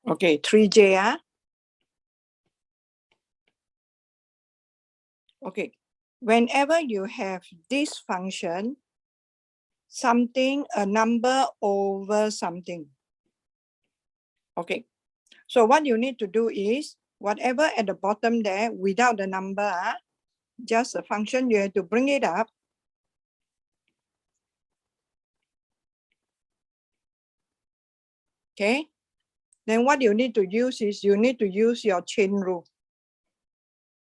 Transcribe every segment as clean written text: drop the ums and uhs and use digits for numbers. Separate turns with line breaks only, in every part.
Okay, 3J. Okay, whenever you have this function, something, a number over something. Okay, so what you need to do is, whatever at the bottom there, without the number, just a function, you have to bring it up. Okay, then what you need to use is, you need to use your chain rule.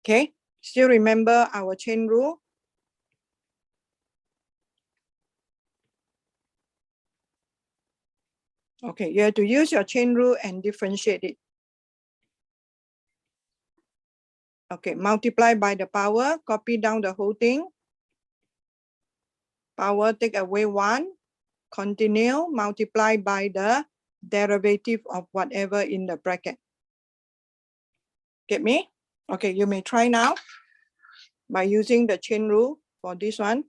Okay, still remember our chain rule? Okay, you have to use your chain rule and differentiate it. Okay, multiply by the power, copy down the whole thing. Power, take away 1, continue, multiply by the derivative of whatever in the bracket. Get me? Okay, you may try now by using the chain rule for this one.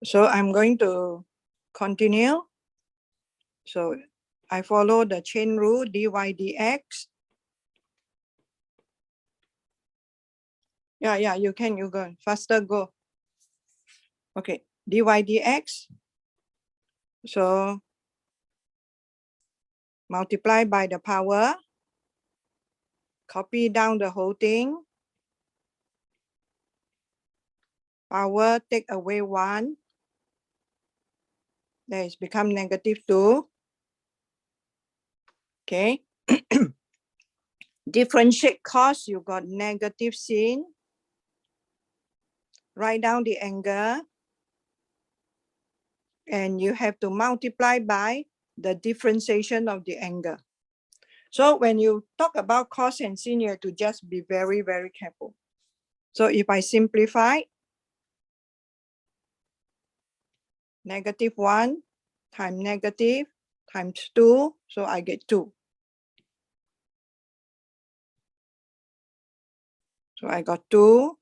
So I'm going to continue. So I follow the chain rule, dy dx. Yeah, you can, you go faster, go. Okay, dy dx. So multiply by the power, copy down the whole thing. Power, take away 1. That is become -2. Okay. Differentiate cos, you got negative sin. Write down the angle. And you have to multiply by the differentiation of the angle. So when you talk about cos and sin, you have to just be very, very careful. So if I simplify, -1 times negative times 2, so I get 2. So I got 2.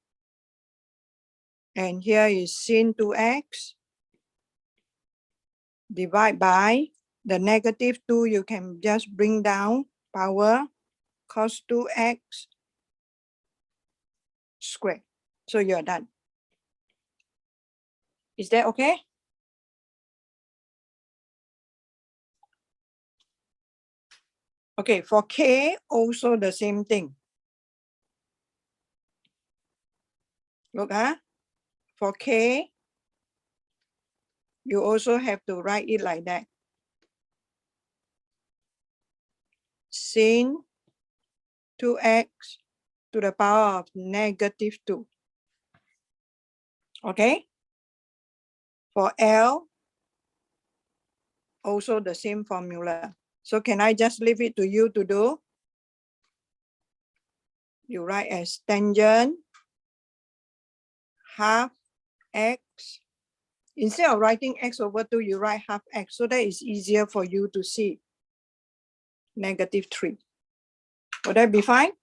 And here is sin 2x. Divide by the -2, you can just bring down power cos 2x squared. So you're done. Is that okay? Okay, for K, also the same thing. Look, for K, you also have to write it like that. Sin 2x to the power of -2. Okay? For L, also the same formula. So can I just leave it to you to do? You write as tangent half x. Instead of writing x over 2, you write half x, so that is easier for you to see. -3. Would that be fine?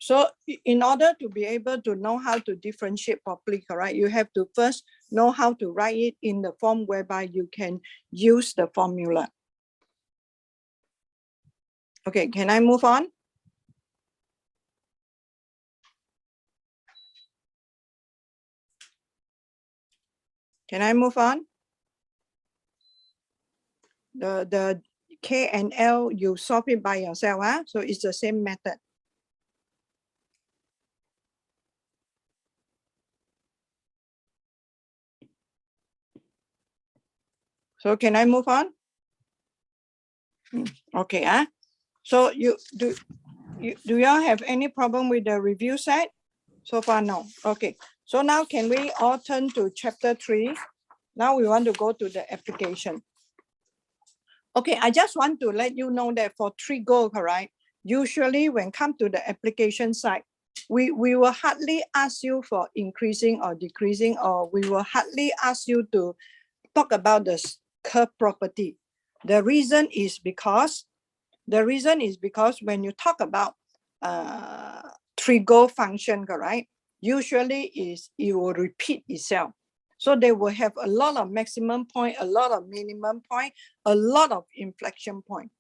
So in order to be able to know how to differentiate properly, correct, you have to first know how to write it in the form whereby you can use the formula. Okay, can I move on? Can I move on? The K and L, you solve it by yourself, so it's the same method. So can I move on? Okay, so do y'all have any problem with the review set? So far, no. Okay, so now can we all turn to chapter 3? Now we want to go to the application. Okay, I just want to let you know that for TRIGO, correct, usually when come to the application side, we will hardly ask you for increasing or decreasing, or we will hardly ask you to talk about the curve property. The reason is because when you talk about TRIGO function, correct, usually it will repeat itself. So they will have a lot of maximum point, a lot of minimum point, a lot of inflection point.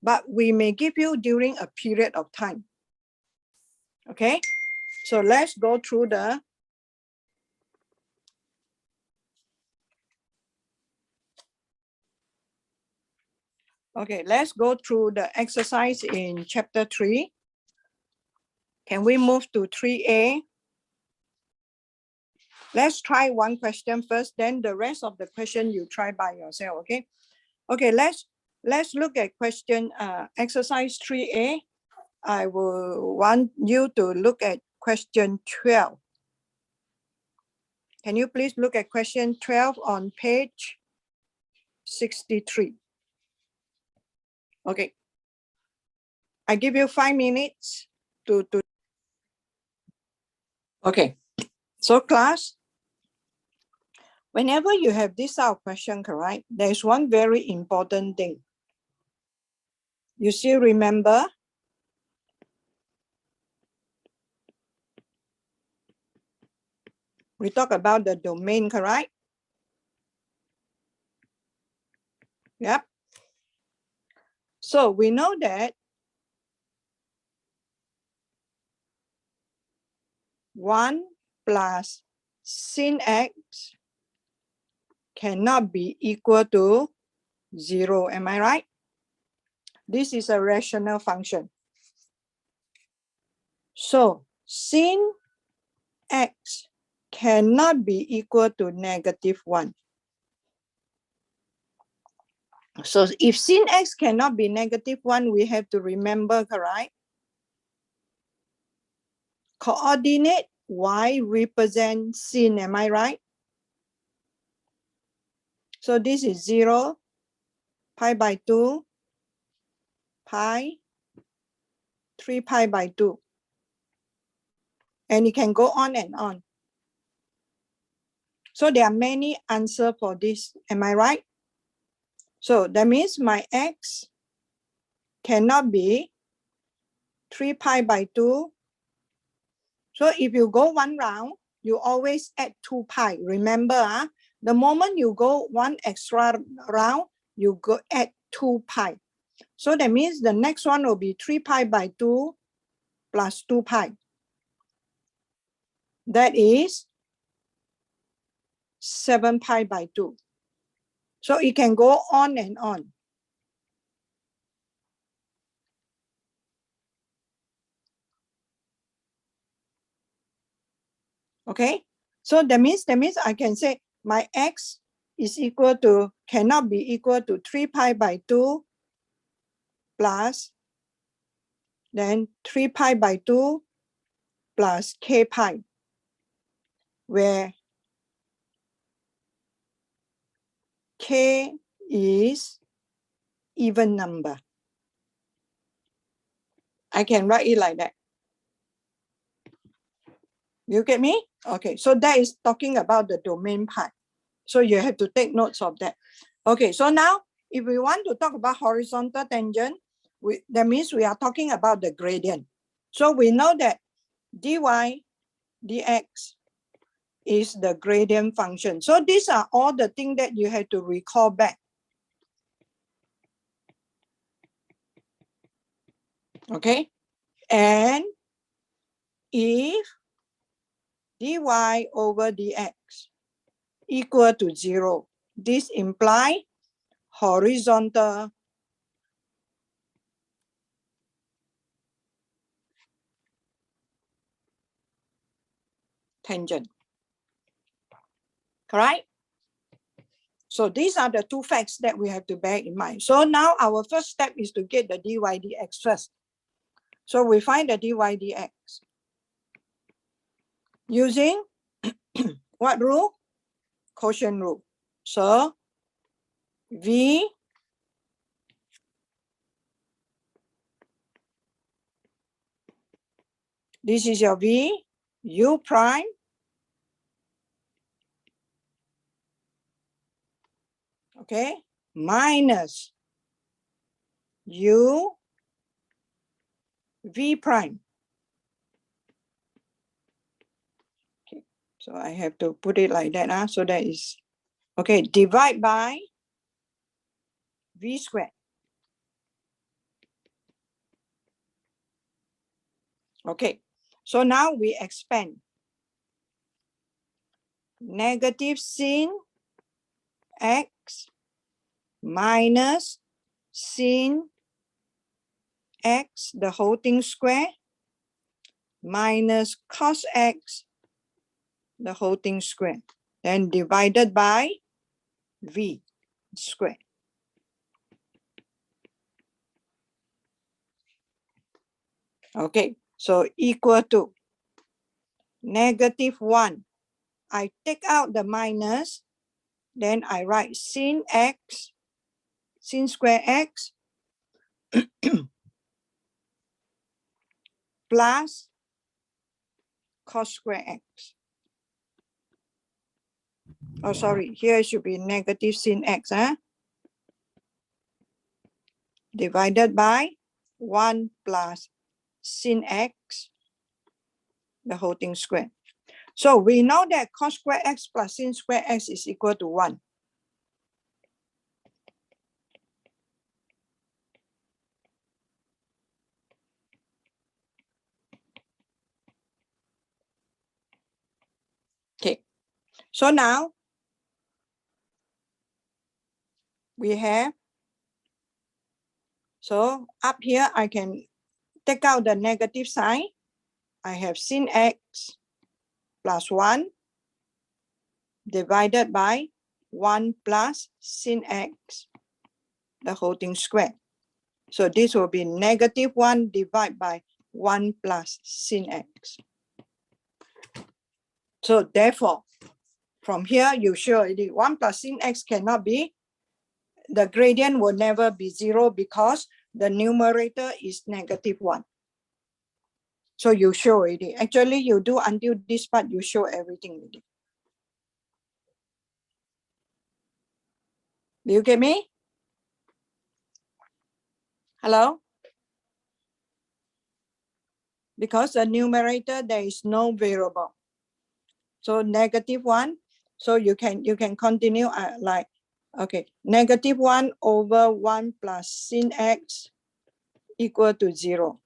But we may give you during a period of time. Okay, so let's go through the let's go through the exercise in chapter 3. Can we move to 3A? Let's try one question first, then the rest of the question you try by yourself, okay? Okay, let's look at question exercise 3A. I will want you to look at question 12. Can you please look at question 12 on page 63? Okay. I give you 5 minutes to okay. So class, whenever you have this sort of question, correct, there's one very important thing. You still remember? We talk about the domain, correct? Yep. So we know that 1 plus sin x cannot be equal to 0. Am I right? This is a rational function. So sin x cannot be equal to -1. So if sin x cannot be -1, we have to remember, correct? Coordinate y represent sin, am I right? So this is 0, pi by 2, pi, 3 pi by 2. And it can go on and on. So there are many answers for this, am I right? So that means my x cannot be 3 pi by 2. So if you go one round, you always add 2 pi. Remember, the moment you go one extra round, you go add 2 pi. So that means the next one will be 3 pi by 2 plus 2 pi. That is 7 pi by 2. So it can go on and on. Okay, so that means I can say my x is equal to, cannot be equal to 3 pi by 2 plus then 3 pi by 2 plus k pi, where k is even number. I can write it like that. You get me? Okay, so that is talking about the domain part. So you have to take notes of that. Okay, so now if we want to talk about horizontal tangent, that means we are talking about the gradient. So we know that dy dx is the gradient function. So these are all the things that you have to recall back. Okay, and if dy over dx equal to 0, this implies horizontal tangent. Correct? So these are the two facts that we have to bear in mind. So now our first step is to get the dy dx first. So we find the dy dx using what rule? Quotient rule. So v this is your v, u prime okay, minus u v prime. Okay. So I have to put it like that. So that is, okay, divide by v squared. Okay, so now we expand. Negative sin x minus sin x, the whole thing square, minus cos x, the whole thing square, then divided by v square. Okay, so equal to -1. I take out the minus, then I write sin x, sin square x, plus cos square x. Oh, sorry, here it should be negative sin x, divided by 1 plus sin x, the whole thing square. So we know that cos square x plus sin square x is equal to 1. Okay, so now we have, so up here I can take out the negative sign. I have sin x plus 1 divided by 1 plus sin x, the whole thing square. So this will be -1 divided by 1 plus sin x. So therefore, from here you show already 1 plus sin x cannot be, the gradient will never be 0 because the numerator is -1. So you show already. Actually, you do until this part, you show everything already. Do you get me? Hello? Because the numerator, there is no variable. So -1. So you can continue like, okay, -1 over 1 plus sin x equal to 0.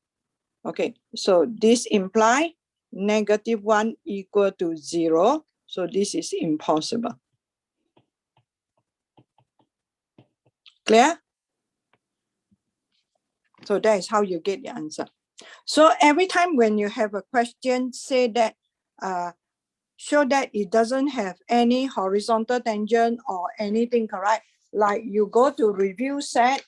Okay, so this implies -1 equal to 0. So this is impossible. Clear? So that is how you get the answer. So every time when you have a question, say that, show that it doesn't have any horizontal tangent or anything, correct? Like you go to review set.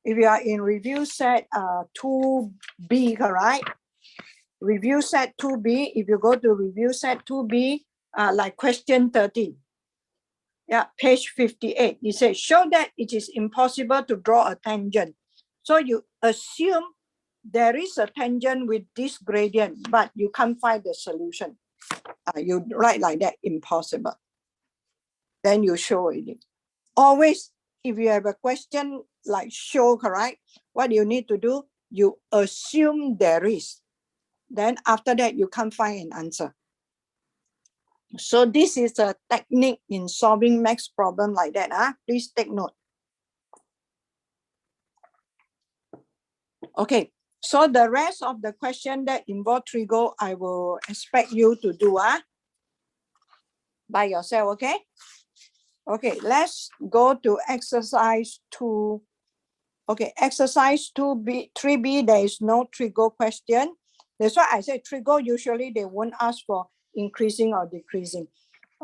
If you are in review set 2B, correct? Review set 2B, if you go to review set 2B, like question 13. Yeah, page 58, it says, show that it is impossible to draw a tangent. So you assume there is a tangent with this gradient, but you can't find the solution. You write like that, impossible. Then you show it. Always, if you have a question like show, correct? What you need to do, you assume there is. Then after that, you can't find an answer. So this is a technique in solving math problem like that. Please take note. Okay, so the rest of the question that involve trigo, I will expect you to do by yourself, okay? Okay, let's go to exercise 2. Okay, exercise 2B, 3B, there is no trigo question. That's why I say trigo, usually they won't ask for increasing or decreasing.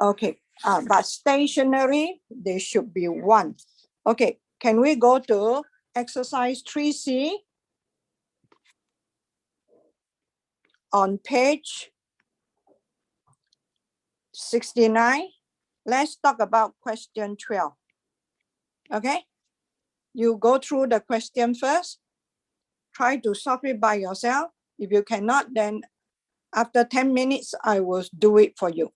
Okay, but stationary, there should be 1. Okay, can we go to exercise 3C? On page 69, let's talk about question 12. Okay, you go through the question first, try to solve it by yourself. If you cannot, then after 10 minutes, I will do it for you.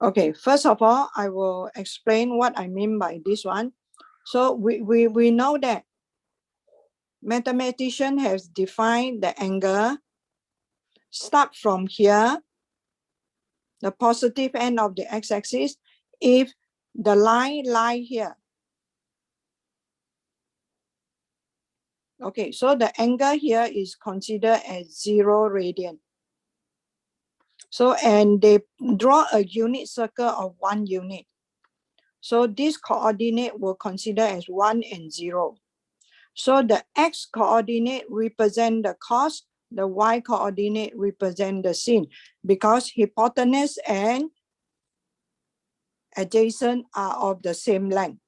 Okay, first of all, I will explain what I mean by this one. So we know that mathematician has defined the angle start from here, the positive end of the x-axis, if the line lie here. Okay, so the angle here is considered as 0 radian. So, and they draw a unit circle of 1 unit. So this coordinate will consider as 1 and 0. So the x coordinate represent the cos, the y coordinate represent the sin, because hypotenuse and adjacent are of the same length.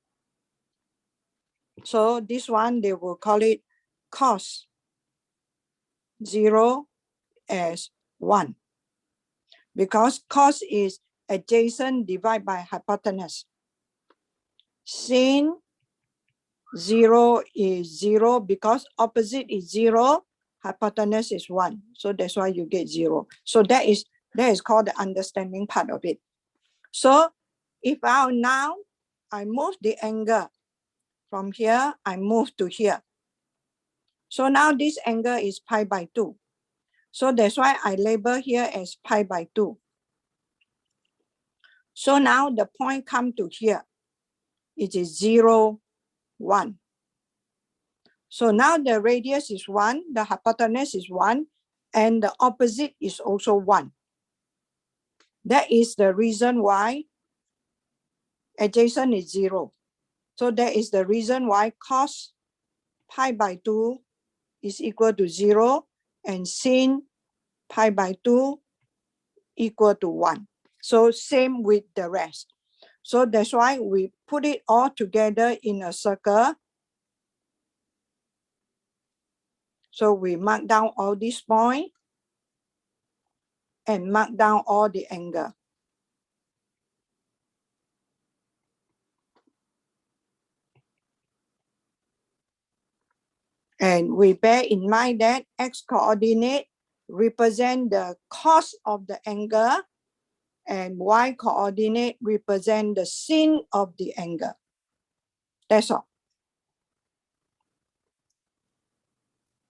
So this one, they will call it cos 0 as 1, because cos is adjacent divided by hypotenuse. Sin 0 is 0 because opposite is 0, hypotenuse is 1. So that's why you get 0. So that is called the understanding part of it. So if now I move the angle from here, I move to here. So now this angle is pi by 2. So that's why I label here as pi by 2. So now the point come to here. It is 0, 1. So now the radius is 1, the hypotenuse is 1, and the opposite is also 1. That is the reason why adjacent is 0. So that is the reason why cos pi by 2 is equal to 0 and sin pi by 2 equal to 1. So same with the rest. So that's why we put it all together in a circle. So we mark down all these points and mark down all the angle. And we bear in mind that x coordinate represent the cos of the angle and y coordinate represent the sin of the angle. That's all.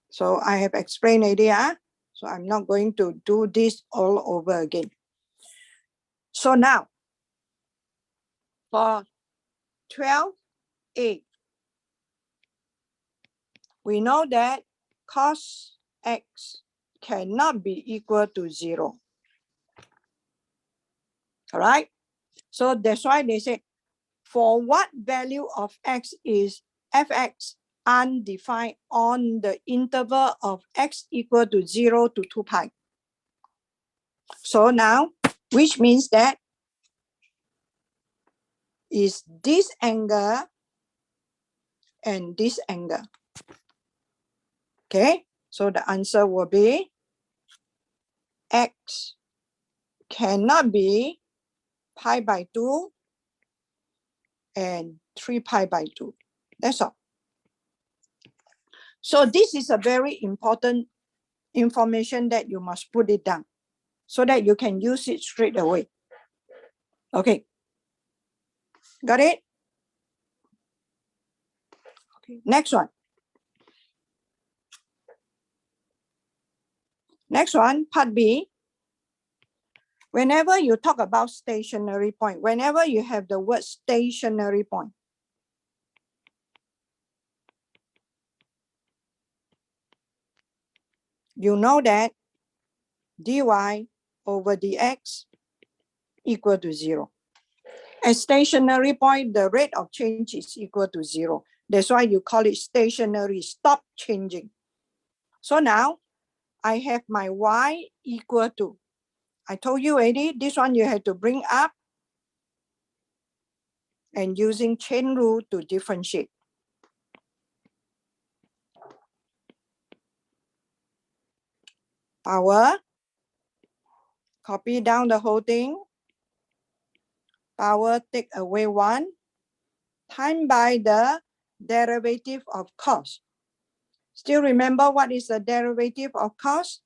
So I have explained it here. So I'm not going to do this all over again. So now for 12a, we know that cos x cannot be equal to 0. All right. So that's why they say, for what value of x is fx undefined on the interval of x equal to 0 to 2 pi. So now, which means that is this angle and this angle. Okay, so the answer will be x cannot be pi by 2 and 3 pi by 2. That's all. So this is a very important information that you must put it down so that you can use it straight away. Okay, got it? Okay, next one. Next one, part B. Whenever you talk about stationary point, whenever you have the word stationary point, you know that dy over dx equal to 0. At stationary point, the rate of change is equal to 0. That's why you call it stationary, stop changing. So now I have my y equal to, I told you already, this one you have to bring up and using chain rule to differentiate. Power, copy down the whole thing. Power, take away 1, times by the derivative of cos. Still remember what is the derivative of cos?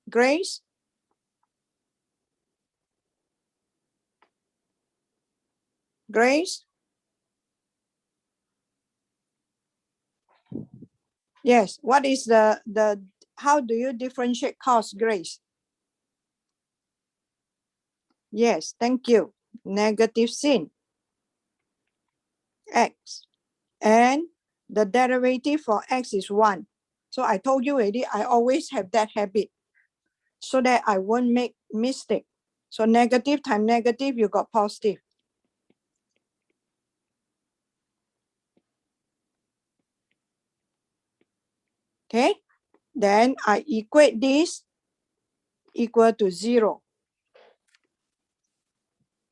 Grace? Grace? Yes, what is the how do you differentiate cos, Grace? Yes, thank you. Negative sin x. And the derivative for x is 1. So I told you already, I always have that habit so that I won't make mistake. So negative times negative, you got positive. Okay, then I equate this equal to 0.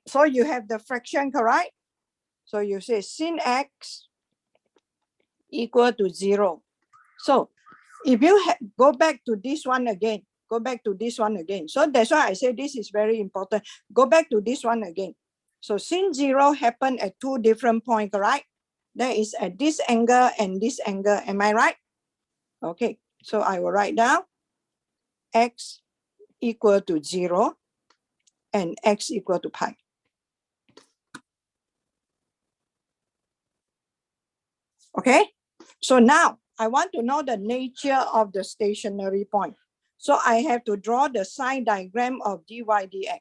So you have the fraction, correct? So you say sin x equal to 0. So if you go back to this one again, go back to this one again. So that's why I say this is very important. Go back to this one again. So sin 0 happened at 2 different points, correct? That is at this angle and this angle. Am I right? Okay, so I will write down x equal to 0 and x equal to pi. Okay, so now I want to know the nature of the stationary point. So I have to draw the sine diagram of dy dx.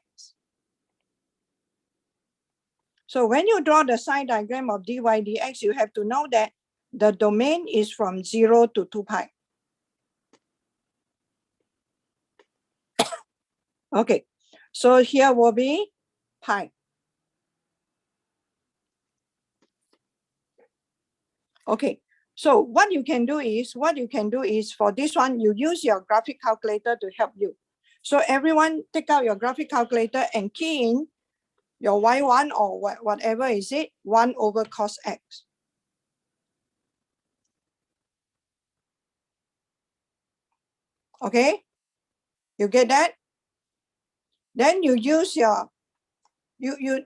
So when you draw the sine diagram of dy dx, you have to know that the domain is from 0 to 2 pi. Okay, so here will be pi. Okay, so what you can do is for this one, you use your graphic calculator to help you. So everyone take out your graphic calculator and key in your y1 or whatever is it, 1 over cos x. Okay, you get that? Then you use your, you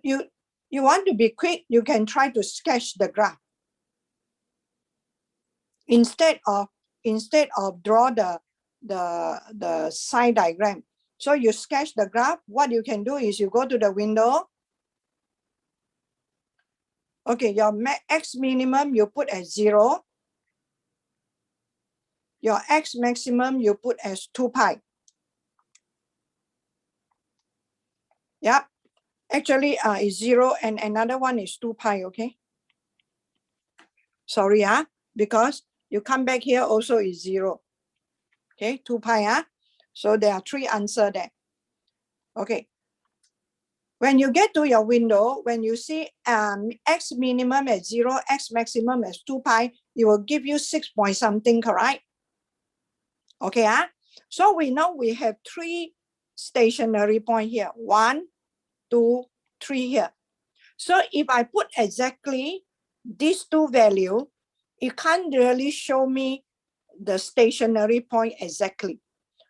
want to be quick, you can try to sketch the graph. Instead of draw the sine diagram. So you sketch the graph. What you can do is you go to the window. Okay, your x minimum you put as 0. Your x maximum you put as 2 pi. Yeah, actually is 0 and another one is 2 pi, okay? Sorry, because you come back here also is 0. Okay, 2 pi, so there are 3 answers there. Okay. When you get to your window, when you see x minimum at 0, x maximum as 2 pi, it will give you 6 point something, correct? Okay, so we know we have 3 stationary point here. 1, 2, 3 here. So if I put exactly these 2 values, it can't really show me the stationary point exactly.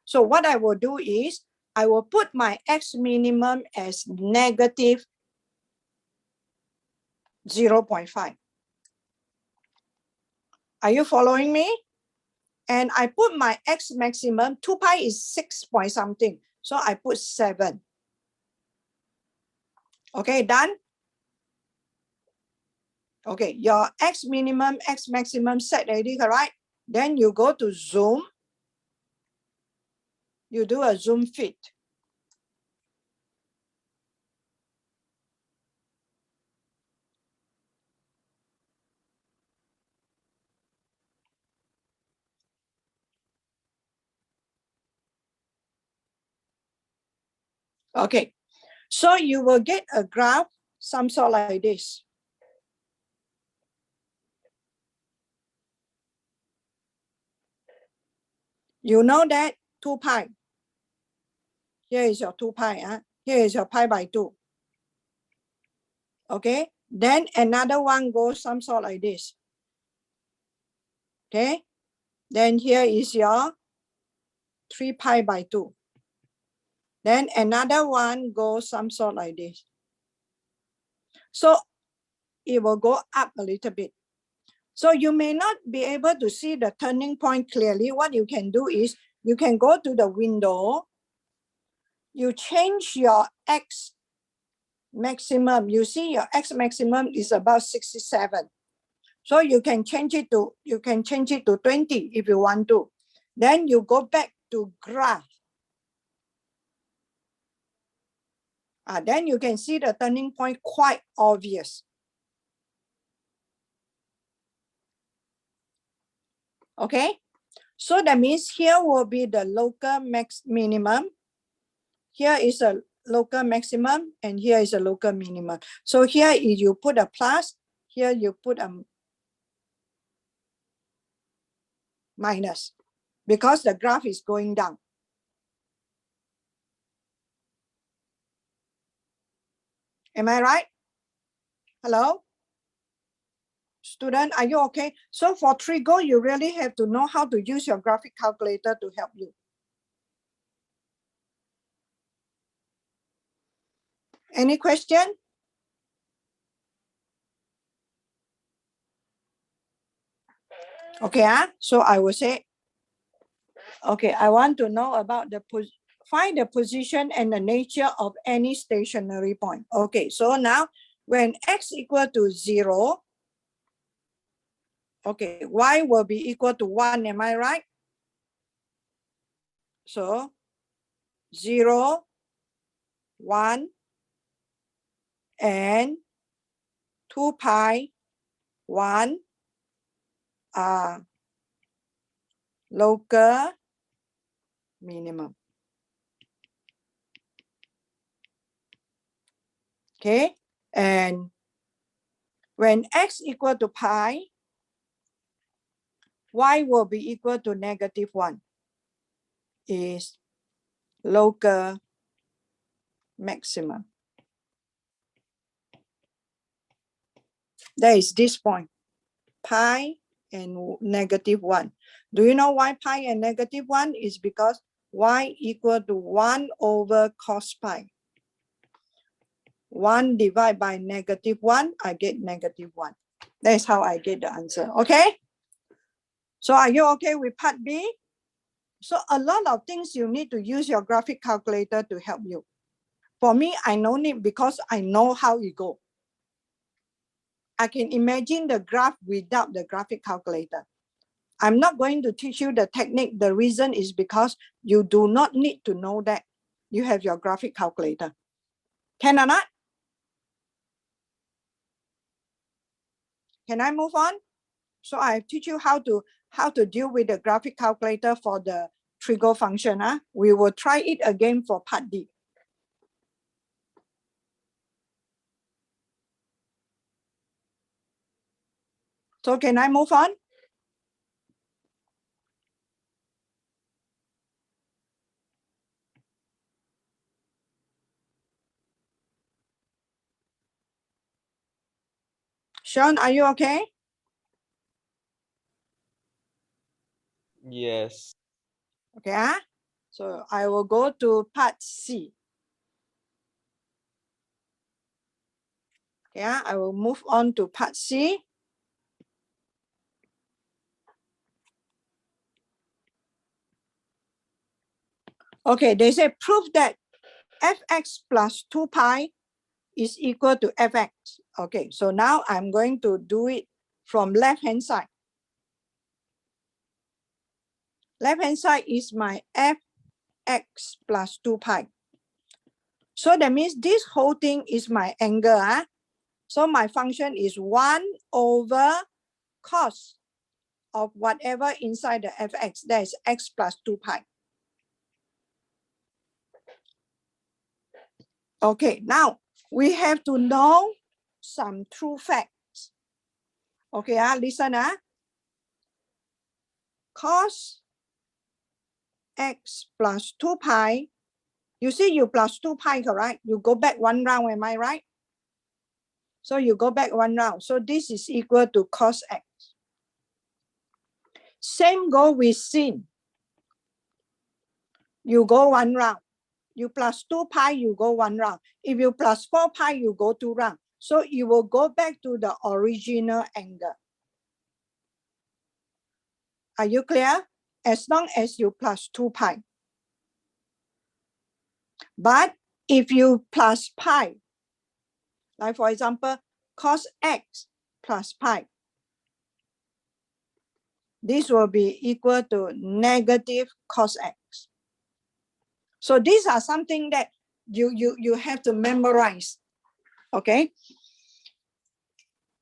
So what I will do is, I will put my x minimum as negative 0.5. Are you following me? And I put my x maximum, 2 pi is 6 point something. So I put 7. Okay, done? Okay, your x minimum, x maximum set already, correct? Then you go to zoom. You do a zoom fit. Okay, so you will get a graph, some sort like this. You know that 2 pi. Here is your 2 pi. Here is your pi by 2. Okay, then another one goes some sort like this. Okay, then here is your 3 pi by 2. Then another one goes some sort like this. So it will go up a little bit. So you may not be able to see the turning point clearly. What you can do is you can go to the window. You change your x maximum. You see your x maximum is about 67. So you can change it to 20 if you want to. Then you go back to graph. Then you can see the turning point quite obvious. Okay, so that means here will be the local minimum. Here is a local maximum and here is a local minimum. So here you put a plus, here you put a minus because the graph is going down. Am I right? Hello? Student, are you okay? So for Trigo, you really have to know how to use your graphic calculator to help you. Any question? Okay, so I will say, okay, I want to know about find the position and the nature of any stationary point. Okay, so now when x equal to 0, okay, y will be equal to 1, am I right? So 0, 1, and 2 pi, 1 are local minimum. Okay, and when x equal to pi, y will be equal to -1 is local maximum. There is this point, pi and -1. Do you know why pi and -1? Is because y equal to 1 over cos pi. 1 divided by -1, I get -1. That's how I get the answer, okay? So are you okay with part B? So a lot of things you need to use your graphic calculator to help you. For me, I know it because I know how it goes. I can imagine the graph without the graphic calculator. I'm not going to teach you the technique. The reason is because you do not need to know that. You have your graphic calculator. Can I not? Can I move on? So I teach you how to deal with the graphic calculator for the Trigo function. We will try it again for part D. So can I move on? Sean, are you okay?
Yes.
Okay. So I will go to part C. Yeah, I will move on to part C. Okay, they say prove that fx plus 2 pi is equal to fx. Okay, so now I'm going to do it from left-hand side. Left-hand side is my fx plus 2 pi. So that means this whole thing is my angle. So my function is 1 over cos of whatever inside the fx, that is x plus 2 pi. Okay, now we have to know some true facts. Okay, listen. Cos x plus 2 pi, you see you plus 2 pi, correct? You go back 1 round, am I right? So you go back 1 round. So this is equal to cos x. Same go with sin. You go 1 round. You plus 2 pi, you go 1 round. If you plus 4 pi, you go 2 rounds. So you will go back to the original angle. Are you clear? As long as you plus 2 pi. But if you plus pi, like for example, cos x plus pi, this will be equal to negative cos x. So these are something that you have to memorize. Okay.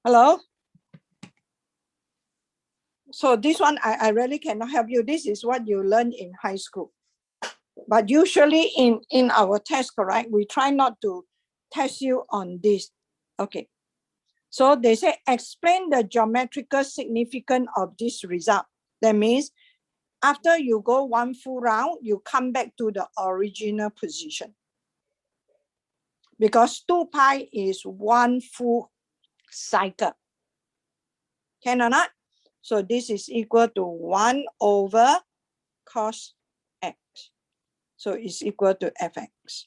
Hello. So this one, I really cannot help you. This is what you learn in high school. But usually in our test, correct, we try not to test you on this. Okay. So they say, explain the geometrical significance of this result. That means after you go one full round, you come back to the original position. Because 2 pi is one full cycle. Can or not? So this is equal to 1 over cos x. So it's equal to fx.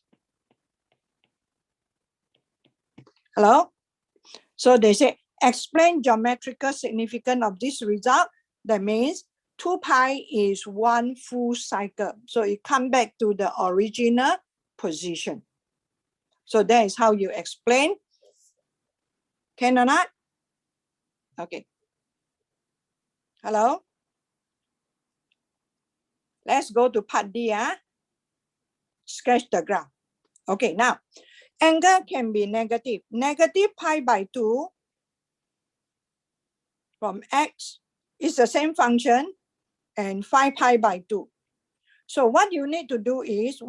Hello? So they say, explain geometrical significance of this result. That means 2 pi is one full cycle. So it comes back to the original position. So that is how you explain. Can or not? Okay. Hello? Let's go to part D. Sketch the graph. Okay, now, angle can be negative. Negative pi by 2 from x is the same function and 5 pi by 2. So what you need to do is,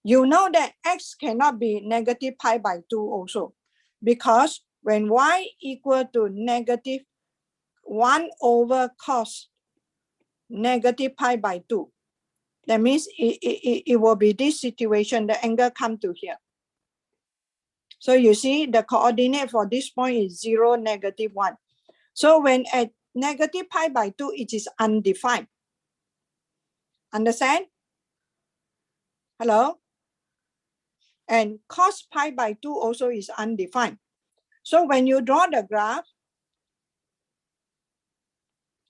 you know that x cannot be negative pi by 2 also, because when y equal to negative 1 over cos negative pi by 2, that means it will be this situation, the angle come to here. So you see the coordinate for this point is 0, negative 1. So when at negative pi by 2, it is undefined. Understand? Hello? And cos pi by 2 also is undefined. So when you draw the graph,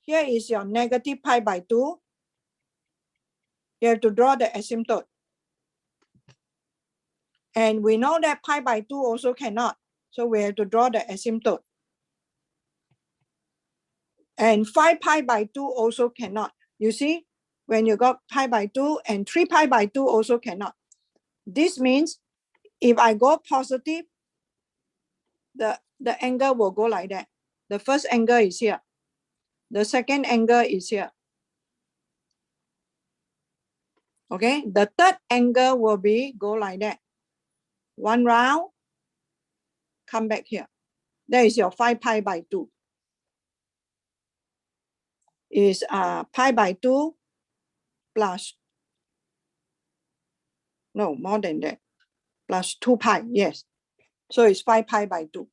here is your negative pi by 2. You have to draw the asymptote. And we know that pi by 2 also cannot. So we have to draw the asymptote. And 5 pi by 2 also cannot. You see, when you got pi by 2 and 3 pi by 2 also cannot. This means if I go positive, the angle will go like that. The first angle is here. The second angle is here. Okay, the third angle will be go like that. One round, come back here. That is your 5 pi by 2. Is pi by 2 plus, no, more than that, plus 2 pi, yes. So it's 5 pi by 2.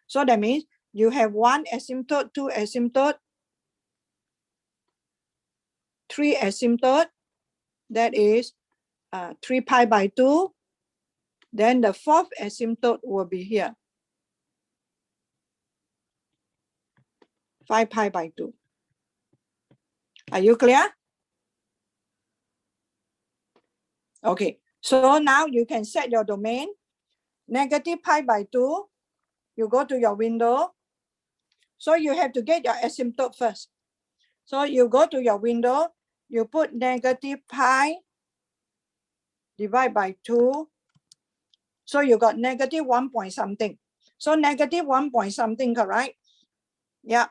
So that means you have 1 asymptote, 2 asymptote, 3 asymptote, that is 3 pi by 2. Then the fourth asymptote will be here. 5 pi by 2. Are you clear? Okay, so now you can set your domain. Negative pi by 2, you go to your window. So you have to get your asymptote first. So you go to your window, you put negative pi divided by 2. So you got negative 1 point something. So negative 1 point something, correct? Yeah.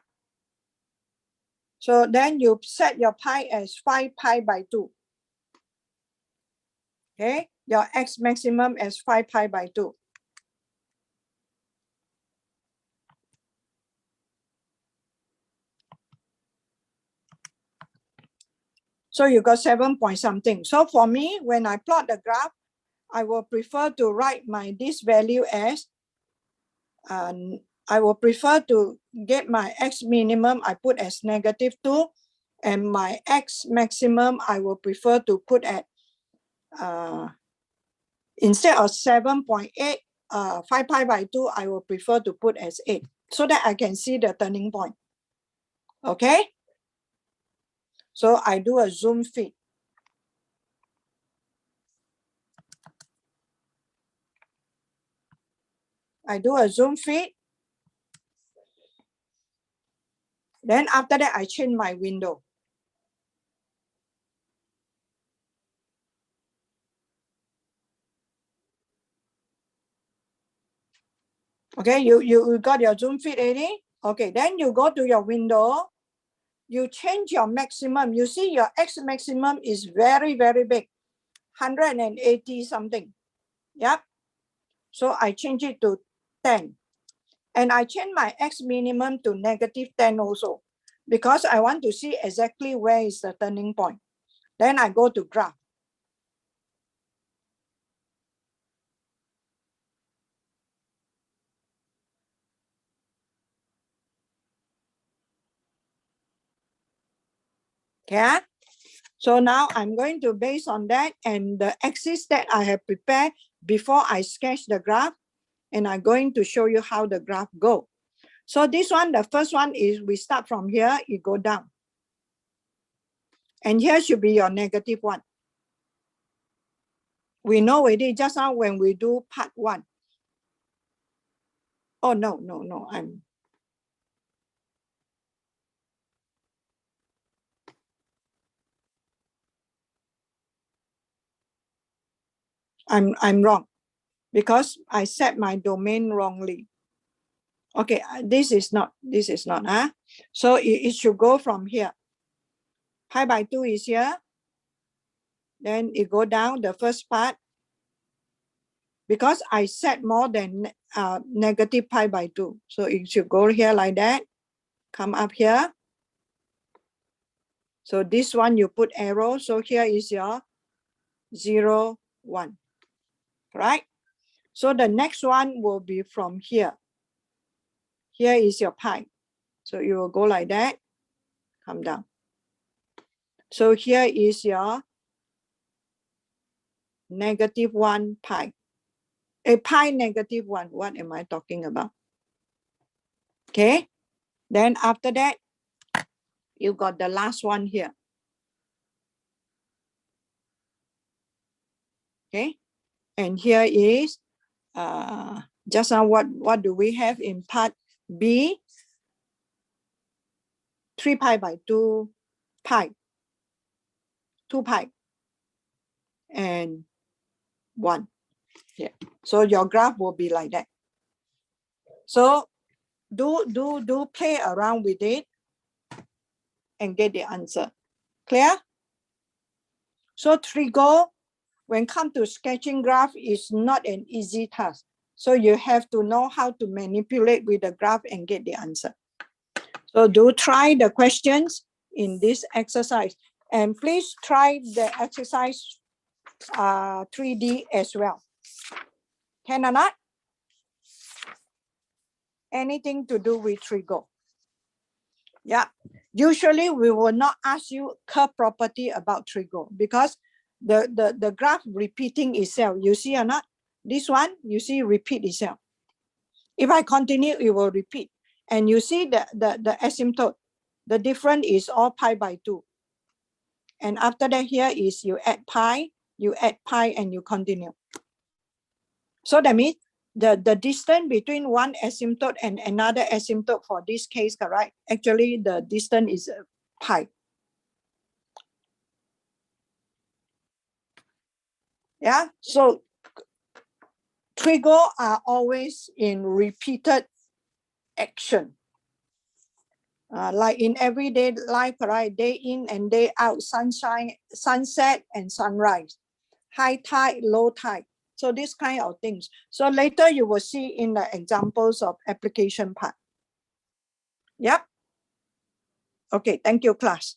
So then you set your pi as 5 pi by 2. Okay, your x maximum as 5 pi by 2. So you got 7 point something. So for me, when I plot the graph, I will prefer to write this value as, I will prefer to get my x minimum, I put as negative 2, and my x maximum, I will prefer to put at, instead of 7.8, 5 pi by 2, I will prefer to put as 8, so that I can see the turning point. Okay? So I do a zoom fit. I do a zoom fit. Then after that, I change my window. Okay, you got your Zoom feed already? Okay, then you go to your window, you change your maximum. You see your X maximum is very, very big, 180 something. Yep. So I change it to 10. And I change my X minimum to -10 also, because I want to see exactly where is the turning point. Then I go to graph. Okay. So now I'm going to base on that and the axis that I have prepared before I sketch the graph, and I'm going to show you how the graph go. So this one, the first one is we start from here, you go down. And here should be your -1. We know already just now when we do part 1. Oh, no, I'm wrong because I set my domain wrongly. Okay, this is not, huh? So it should go from here. Pi/2 is here. Then it go down the first part. Because I set more than -pi/2. So it should go here like that. Come up here. So this one you put arrow. So here is your 0, 1. Right? So the next one will be from here. Here is your pi. So you will go like that. Come down. So here is your -1 pi. A pi -1. What am I talking about? Okay. Then after that, you got the last one here. Okay. And here is just now what do we have in part B? 3 pi/2 pi, 2 pi, and 1. Yeah. So your graph will be like that. So do play around with it and get the answer. Clear? So trigo, when come to sketching graph, is not an easy task. So you have to know how to manipulate with the graph and get the answer. So do try the questions in this exercise. And please try the exercise 3D as well. Can or not? Anything to do with trigo? Yeah. Usually we will not ask you curve property about trigo because the graph repeating itself. You see or not? This one, you see repeat itself. If I continue, it will repeat. And you see the asymptote. The difference is all pi/2. And after that, here is you add pi, and you continue. So that means the distance between one asymptote and another asymptote for this case, correct? Actually, the distance is pi. Yeah, so trigo are always in repeated action. Like in everyday life, right? Day in and day out, sunshine, sunset and sunrise, high tide, low tide. So this kind of things. So later you will see in the examples of application part. Yep. Okay, thank you, class.